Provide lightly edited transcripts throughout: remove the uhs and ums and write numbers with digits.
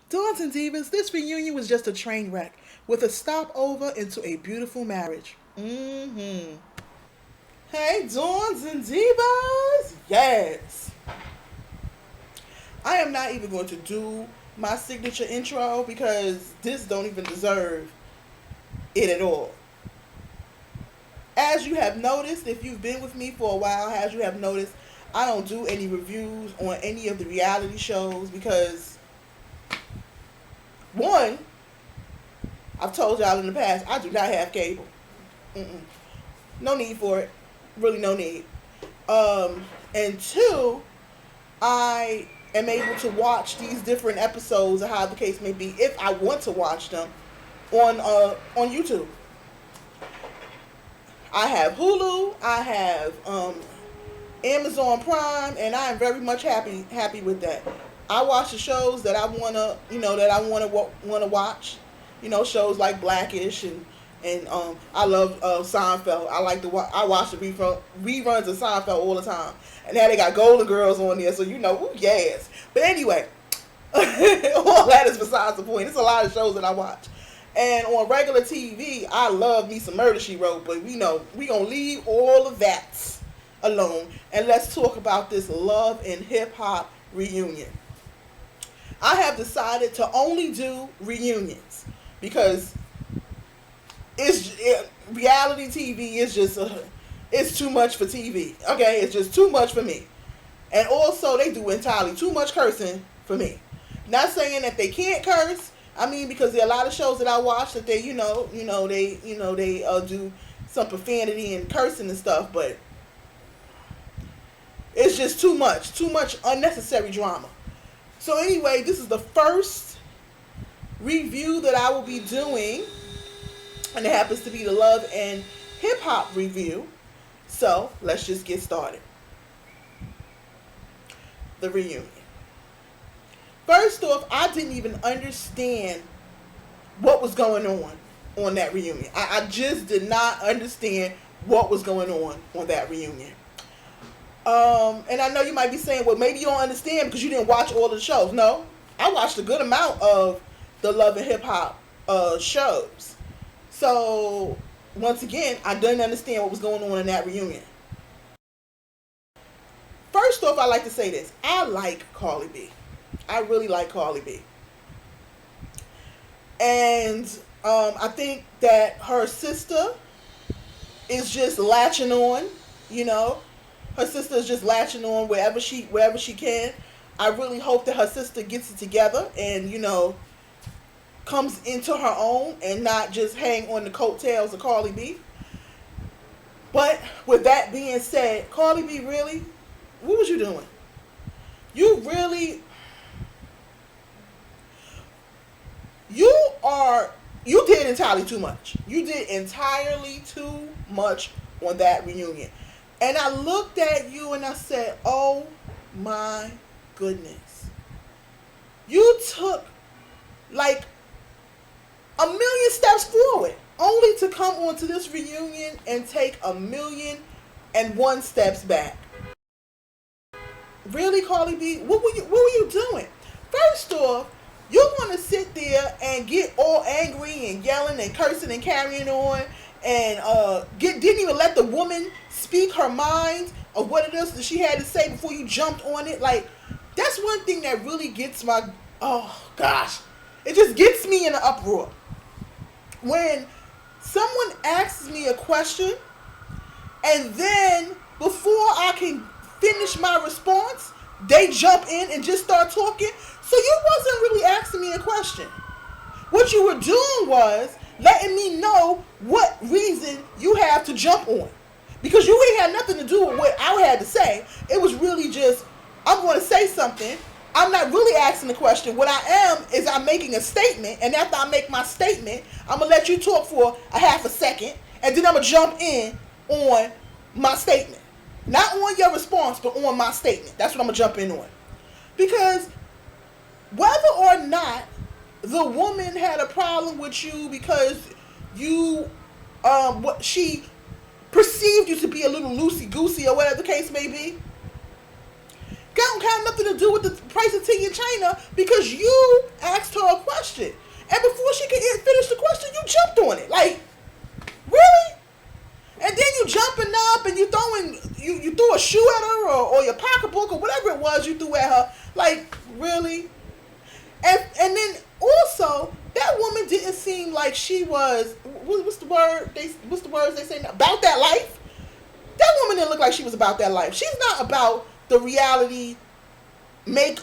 Dons and Divas, this reunion was just a train wreck with a stopover into a beautiful marriage. Hey, Dons and Divas! Yes! I am not even going to do my signature intro because this don't even deserve it at all. As you have noticed, if you've been with me for a while, as you have noticed, I don't do any reviews on any of the reality shows because, one, I've told y'all in the past, I do not have cable. No need for it. Really no need. And two, I am able to watch these different episodes, or how the case may be, if I want to watch them on YouTube. I have Hulu, I have Amazon Prime, and I am very much happy with that. I watch the shows that I wanna watch. Shows like Blackish and I love Seinfeld. I watch the reruns of Seinfeld all the time. And now they got Golden Girls on there, so ooh, yes. But anyway, all that is besides the point. It's a lot of shows that I watch. And on regular TV, I love me some Murder, She Wrote, but we gonna leave all of that alone, and let's talk about this Love and Hip Hop reunion. I have decided to only do reunions because reality TV is just it's too much for TV. Okay, it's just too much for me. And also, they do entirely too much cursing for me. Not saying that they can't curse. I mean, because there are a lot of shows that I watch that they, they do some profanity and cursing and stuff, but it's just too much unnecessary drama. So anyway, this is the first review that I will be doing, and it happens to be the Love and Hip Hop review. So let's just get started. The reunion. First off, I didn't even understand what was going on that reunion. I just did not understand what was going on that reunion. And I know you might be saying, well, maybe you don't understand because you didn't watch all the shows. No, I watched a good amount of the Love and Hip Hop shows. So, once again, I didn't understand what was going on in that reunion. First off, I like to say this. I like Carly B. I really like Carly B. And I think that her sister is just latching on, Her sister is just latching on wherever she can. I really hope that her sister gets it together and, comes into her own and not just hang on the coattails of Carly B. But with that being said, Carly B, really? What was you doing? You did entirely too much. You did entirely too much on that reunion. And I looked at you and I said, oh my goodness. You took like a million steps forward only to come onto this reunion and take 1,000,001 steps back. Really, Carly B? What were you doing? First off, you want to sit there and get all angry and yelling and cursing and carrying on and didn't even let the woman speak her mind of what it is that she had to say before you jumped on it. Like, that's one thing that really gets it just gets me in an uproar. When someone asks me a question and then before I can finish my response, they jump in and just start talking. So you wasn't really asking me a question. What you were doing was letting me know what reason you have to jump on. Because you ain't had nothing to do with what I had to say. It was really just, I'm going to say something. I'm not really asking the question. What I am is I'm making a statement. And after I make my statement, I'm going to let you talk for a half a second. And then I'm going to jump in on my statement. Not on your response, but on my statement. That's what I'm going to jump in on. Because whether or not the woman had a problem with you because she perceived you to be a little loosey-goosey or whatever the case may be, don't have nothing to do with the price of tea in China because you asked her And then also that woman didn't seem like she was what's the words they say now? About that life. That woman didn't look like she was about that life. She's not about the reality make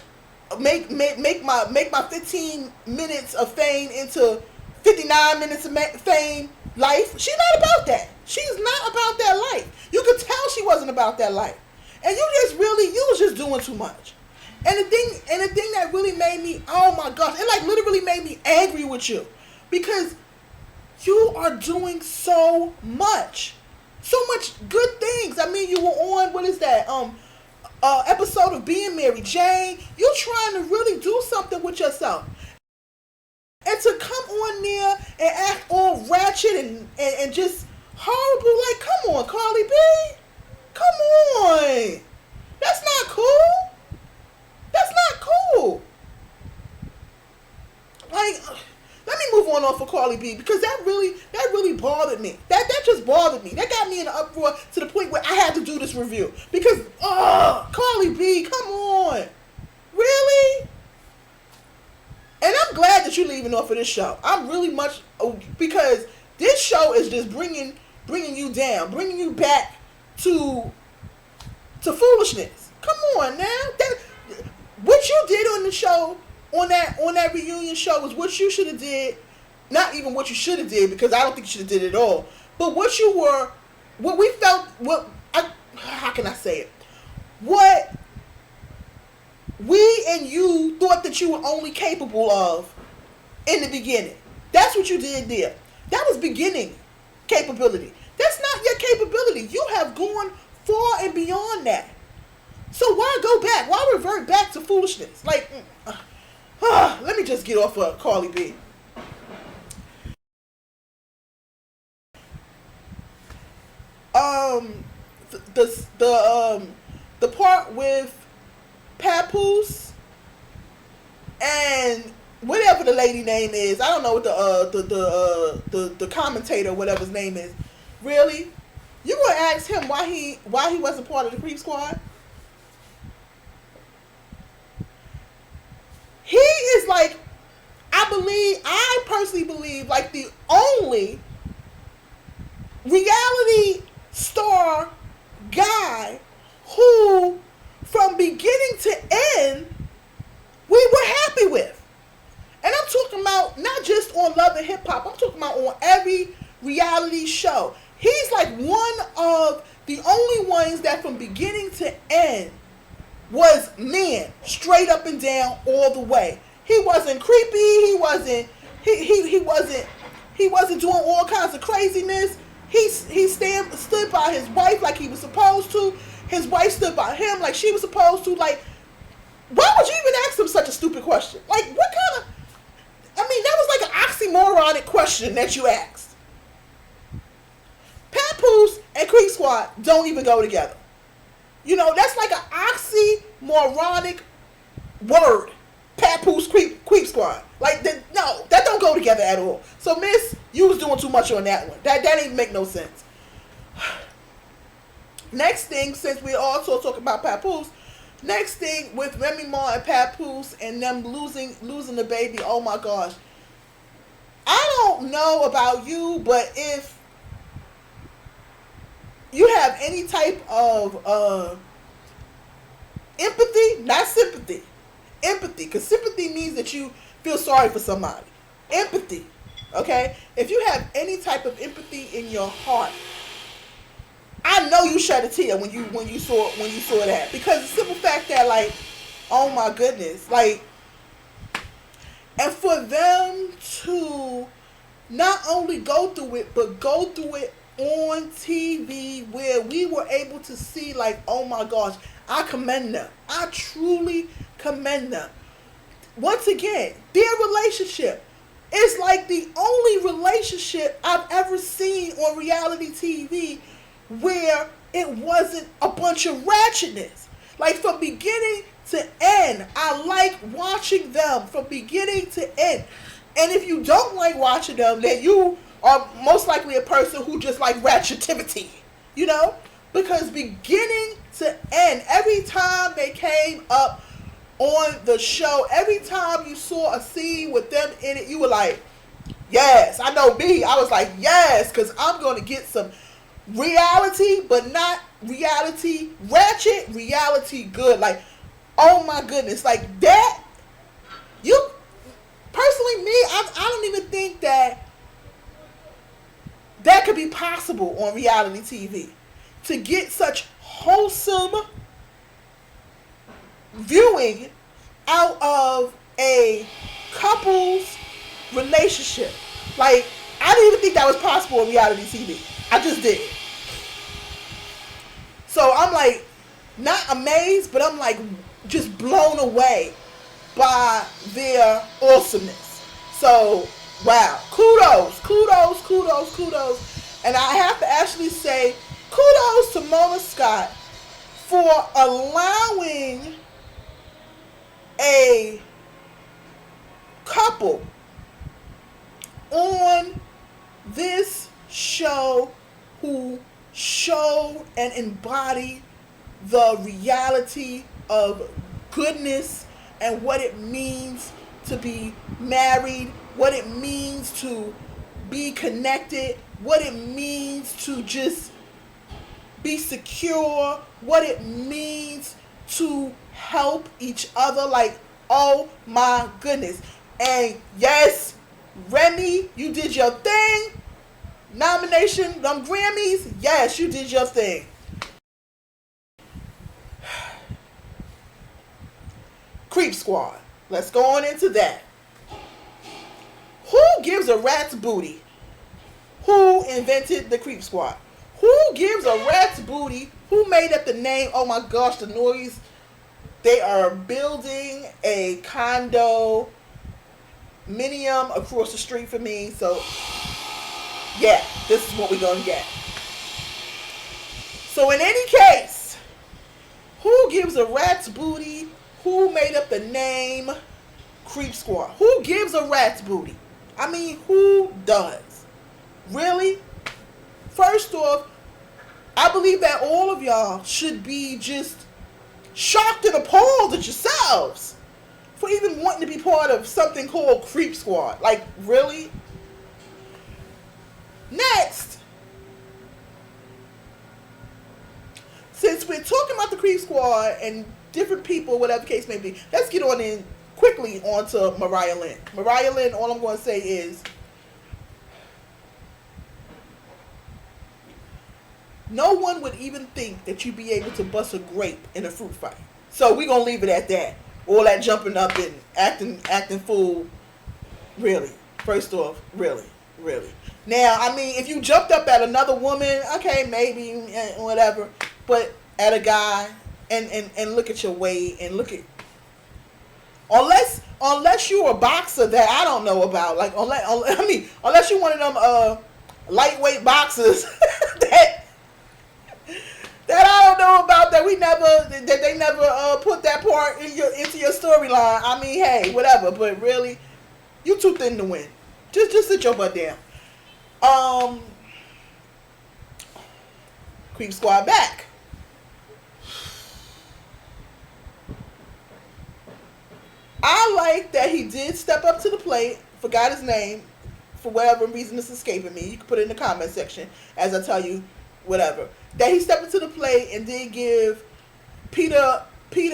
my 15 minutes of fame into 59 minutes of fame life. She's not about that. She's not about that life. You could tell she wasn't about that life. And you was just doing too much. And the thing that really made me, oh my gosh, it like literally made me angry with you. Because you are doing so much good things. I mean, you were on, what is that, episode of Being Mary Jane. You're trying to really do something with yourself. And to come on there and act all ratchet and just horrible, like, come on, Carly B. Come on. That's not cool. That's not cool. Like, let me move on off of Carly B, because that really bothered me. That just bothered me. That got me in an uproar to the point where I had to do this review. Because, Carly B, come on. Really? And I'm glad that you're leaving off of this show. I'm really much, because this show is just bringing you down, bringing you back to foolishness. Come on now. What you did on the show, on that reunion show, was what you should have did. Not even what you should have did, because I don't think you should have did it at all. But what we felt, how can I say it? What we and you thought that you were only capable of in the beginning. That's what you did there. That was beginning capability. That's not your capability. You have gone far and beyond that. So why go back? Why revert back to foolishness? Like, let me just get off of Carly B. The part with Papoose and whatever the lady name is, I don't know what the commentator, whatever his name is. Really, you gonna ask him why he wasn't part of the Creep Squad? He is like, I personally believe, like the only reality star guy who, from beginning to end, we were happy with. And I'm talking about not just on Love and Hip Hop, I'm talking about on every reality show. He's like one of the only ones that from beginning to end was men, straight up and down, all the way. He wasn't creepy. He wasn't doing all kinds of craziness. He stood by his wife like he was supposed to. His wife stood by him like she was supposed to. Like, why would you even ask him such a stupid question? Like, what kind of, I mean, that was like an oxymoronic question that you asked. Papoose and Creep Squad don't even go together. You know, that's like an oxymoronic word. Papoose, creep Squad. Like, no, that don't go together at all. So, miss, you was doing too much on that one. That didn't make no sense. Next thing, since we also talking about Papoose, next thing with Remy Ma and Papoose and them losing the baby, oh my gosh. I don't know about you, but if you have any type of empathy, not sympathy, empathy, because sympathy means that you feel sorry for somebody. Empathy, okay? If you have any type of empathy in your heart, I know you shed a tear when you saw that, because the simple fact that, like, oh my goodness, like, and for them to not only go through it, but go through it on TV where we were able to see, like, oh my gosh, I commend them. I truly commend them. Once again, their relationship is like the only relationship I've ever seen on reality TV where it wasn't a bunch of ratchetness. Like, from beginning to end, I like watching them from beginning to end. And if you don't like watching them, then you are most likely a person who just like ratchetivity, you know? Because beginning to end, every time they came up on the show, every time you saw a scene with them in it, you were like, yes. I know me. I was like, yes, because I'm going to get some reality, but not reality ratchet, reality good. Like, oh my goodness. Like that, you, personally, me, I don't even think that could be possible on reality TV. To get such wholesome viewing out of a couple's relationship. Like, I didn't even think that was possible on reality TV. I just didn't. So I'm like, not amazed, but I'm like just blown away by their awesomeness. So, wow. Kudos. And I have to actually say, kudos to Mona Scott for allowing a couple on this show who showed and embodied the reality of goodness and what it means to be married, what it means to be connected, what it means to just be secure, what it means to help each other. Like, oh my goodness. And yes, Remy, you did your thing. Nomination, them Grammys, yes, you did your thing. Creep Squad. Let's go on into that. Who gives a rat's booty? Who invented the Creep Squad? Who gives a rat's booty? Who made up the name? Oh my gosh, the noise. They are building a condo minium across the street from me. So, yeah, this is what we're going to get. So, in any case, who gives a rat's booty? Who made up the name Creep Squad? Who gives a rat's booty? I mean, who does? Really? First off, I believe that all of y'all should be just shocked and appalled at yourselves for even wanting to be part of something called Creep Squad. Like, really? Next, since we're talking about the Creep Squad and different people, whatever the case may be, let's get on in quickly onto Mariah Lynn. Mariah Lynn, all I'm going to say is, no one would even think that you'd be able to bust a grape in a fruit fight. So we're going to leave it at that. All that jumping up and acting fool. Really. First off, really. Now, I mean, if you jumped up at another woman, okay, maybe, whatever. But at a guy, and look at your weight, and look at... Unless you're a boxer that I don't know about. Like, unless you're one of them lightweight boxers that I don't know about, that they never put that part into your storyline. I mean, hey, whatever. But really, you too thin to win. Just sit your butt down. Creep Squad back. I like that he did step up to the plate. Forgot his name. For whatever reason, it's escaping me. You can put it in the comment section as I tell you whatever. That he stepped into the plate and did give Peter, what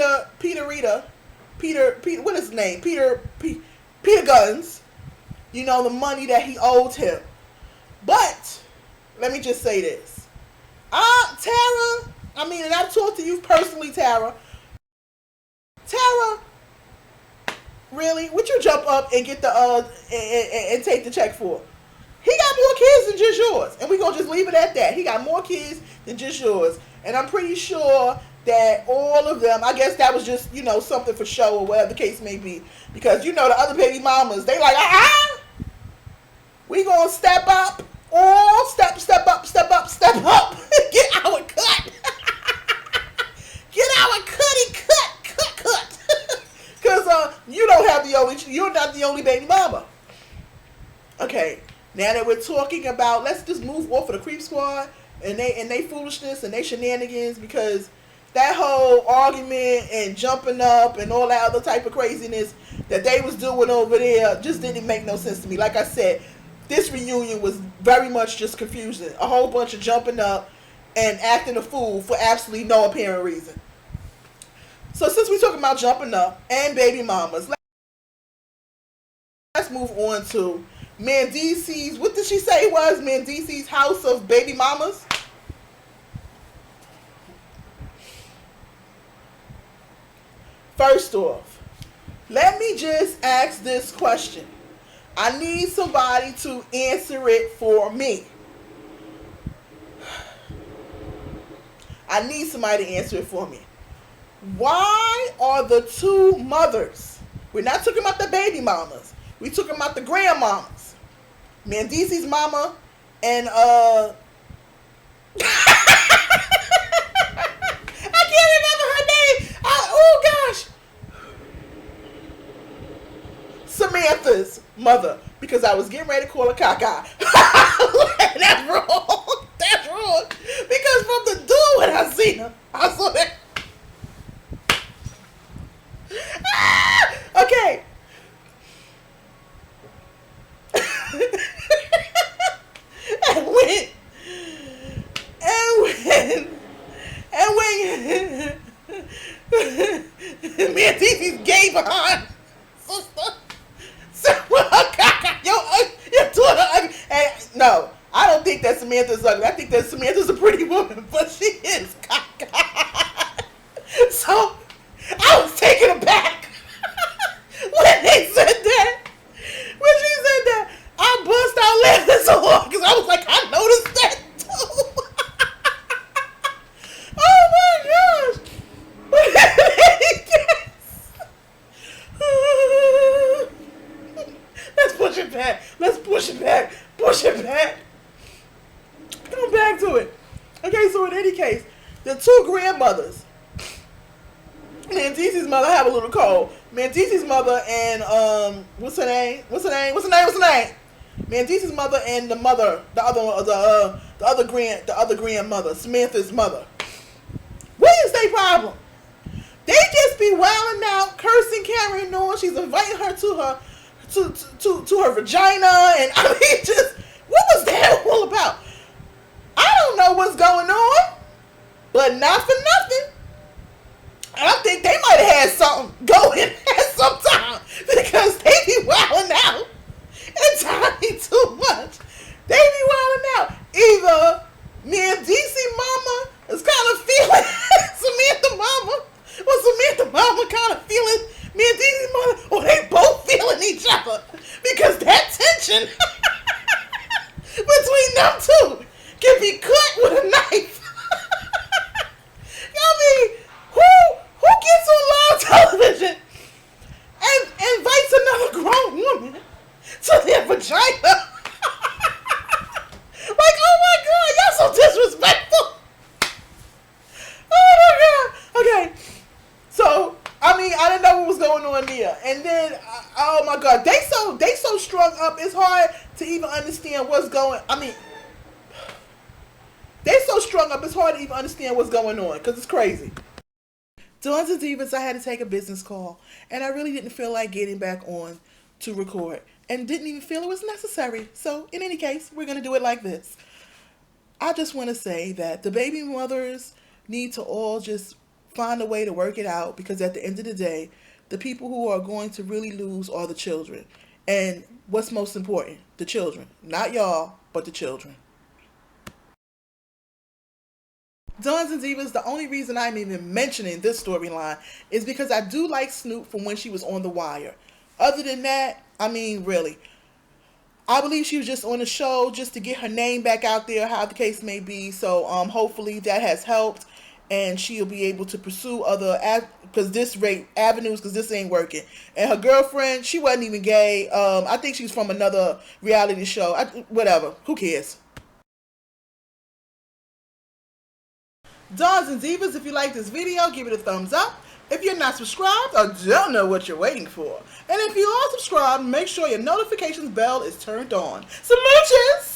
is his name? Peter Guns, the money that he owed him. But, let me just say this. Tara, and I've talked to you personally, Tara. Tara, really? Would you jump up and get the, and take the check for? He got more kids than just yours. And we're going to just leave it at that. He got more kids than just yours. And I'm pretty sure that all of them, I guess that was just, something for show or whatever the case may be. Because, the other baby mamas, they like, we going to step up. All step up. Get our cut. Get our cutty cut. Because you're not the only baby mama. Okay. Now that we're talking about, let's just move off of the Creep Squad and they foolishness and they shenanigans, because that whole argument and jumping up and all that other type of craziness that they was doing over there just didn't make no sense to me. Like I said, this reunion was very much just confusing. A whole bunch of jumping up and acting a fool for absolutely no apparent reason. So since we're talking about jumping up and baby mamas, let's move on to Mandeecee's, what did she say it was? Mandeecee's house of baby mamas? First off, let me just ask this question. I need somebody to answer it for me. I need somebody to answer it for me. Why are the two mothers, we're not talking about the baby mamas, we're talking about the grandmamas, Mandeecee's mama and I can't remember her name. Oh gosh. Samantha's mother, because I was getting ready to call her Kaka. That's wrong. That's wrong. Because from the door when I seen her, I saw that. Okay. and Mandeecee's gay behind sister. So, your daughter, and no, I don't think that Samantha's ugly. I think that Samantha's a pretty woman, but she is caca. So, I was taken aback when they said that. When she said that, I bust out laughing so hard because I was like, I noticed that too. Oh my gosh. Let's push it back. Let's push it back. Push it back. Come back to it. Okay, so in any case, the two grandmothers, Mandeecee's mother, I have a little cold. Mandeecee's mother and what's her name? Mandeecee's mother and the mother, the other grandmother, Samantha's mother. What is their problem? They just be wilding out, cursing, carrying on. She's inviting her to her to her vagina, and I mean, just what was that all about? I don't know what's going on, but not for nothing. I think they might have had something going at some time because they be wilding out and talking too much. They be wilding out. Either Mandeecee mama is kind of feeling Samantha mama, or Samantha mama kind of feeling Mandeecee mother, or they both feeling each other because that tension between them two can be cut with a knife. I mean, who gets on live television and invites another grown woman to their vagina? Like, oh my God, y'all so disrespectful. Oh my God. Okay, so I mean, I didn't know what was going on there, and then oh my God, they so strung up. It's hard to even understand what's going. I mean, they so strung up. It's hard to even understand what's going on because it's crazy. Dons and Divas, I had to take a business call, and I really didn't feel like getting back on to record, and didn't even feel it was necessary. So, in any case, we're going to do it like this. I just want to say that the baby mothers need to all just find a way to work it out, because at the end of the day, the people who are going to really lose are the children. And what's most important? The children. Not y'all, but the children. Dons and Divas, the only reason I'm even mentioning this storyline is because I do like Snoop from when she was on The Wire. Other than that, I mean, really, I believe she was just on the show just to get her name back out there, how the case may be. So hopefully that has helped, and she'll be able to pursue other avenues, because this ain't working. And her girlfriend, she wasn't even gay. I think she's from another reality show. Whatever. Who cares? Dons and Divas, if you like this video, give it a thumbs up. If you're not subscribed, I don't know what you're waiting for. And if you are subscribed, make sure your notifications bell is turned on. Smooches!